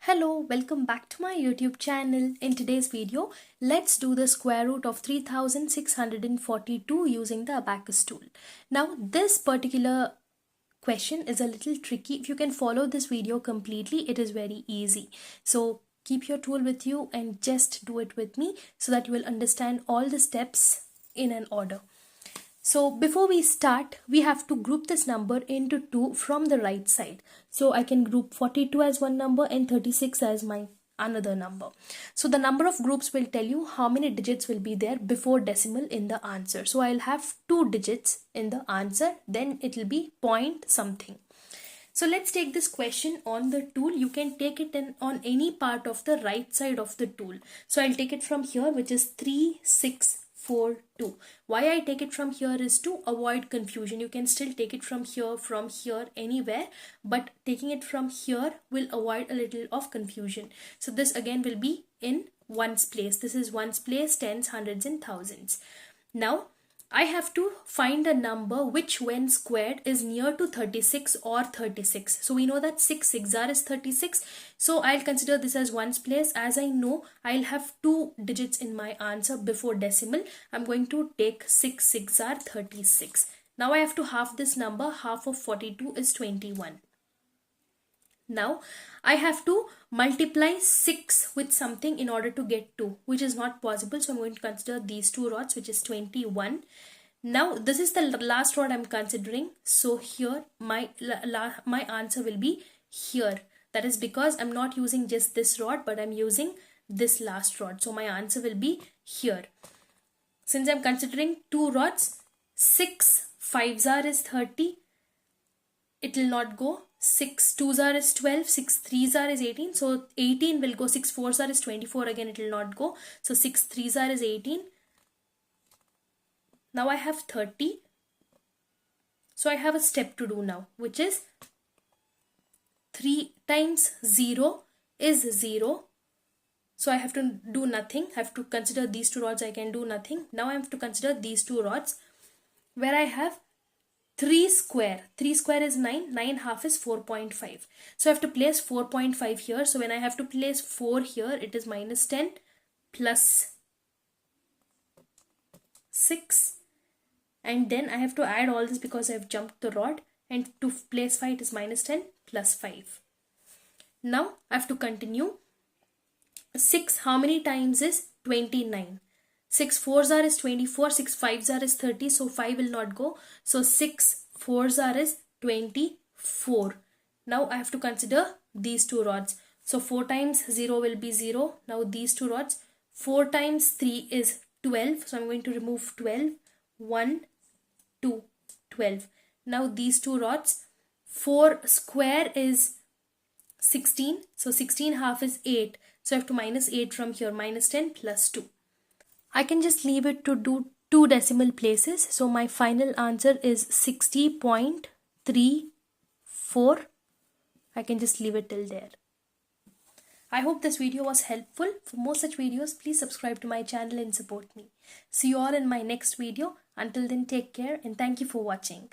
Hello, welcome back to my YouTube channel. In today's video, let's do the square root of 3642 using the Abacus tool. Now, this particular question is a little tricky. If you can follow this video completely, it is very easy. So, keep your tool with you and just do it with me so that you will understand all the steps in an order. So before we start, we have to group this number into two from the right side. So I can group 42 as one number and 36 as my another number. So the number of groups will tell you how many digits will be there before decimal in the answer. So I'll have 2 digits in the answer, then it will be point something. So let's take this question on the tool. You can take it on any part of the right side of the tool. So I'll take it from here, which is 3642. Why I take it from here is to avoid confusion. You can still take it from here, anywhere, but taking it from here will avoid a little of confusion. So this again will be in ones place. This is ones place, tens, hundreds and thousands. Now I have to find a number which when squared is near to 36 or 36. So we know that 6 6s is 36. So I'll consider this as ones place. As I know I'll have 2 digits in my answer before decimal, I'm going to take 6 6s 36. Now I have to half this number. Half of 42 is 21. Now I have to multiply 6 with something in order to get 2, which is not possible. So I'm going to consider these two rods, which is 21. Now this is the last rod I'm considering. So here my answer will be here. That is because I'm not using just this rod, but I'm using this last rod. So my answer will be here. Since I'm considering 2 rods, 6 5s is 30. It will not go. 6 2s is 12, 6 3s is 18. So 18 will go. 6 4s is 24. Again, it will not go. So 6 3s is 18. Now I have 30. So I have a step to do now, which is 3 times 0 is 0. So I have to do nothing. I have to consider these 2 rods. I can do nothing. Now I have to consider these 2 rods where I have 3 square. 3 square is 9. 9 half is 4.5. So I have to place 4.5 here. So when I have to place 4 here, it is minus 10 plus 6. And then I have to add all this because I have jumped the rod. And to place 5, it is minus 10 plus 5. Now I have to continue. 6 how many times is 29? 6 4s is 24, 6 5s is 30, so 5 will not go. So 6 4s is 24. Now I have to consider these 2 rods. So 4 times 0 will be 0. Now these 2 rods. 4 times 3 is 12. So I'm going to remove 12. 1, 2, 12. Now these 2 rods. 4 square is 16. So 16 half is 8. So I have to minus 8 from here. Minus 10 plus 2. I can just leave it to do 2 decimal places. So my final answer is 60.34. I can just leave it till there. I hope this video was helpful. For more such videos, please subscribe to my channel and support me. See you all in my next video. Until then, take care and thank you for watching.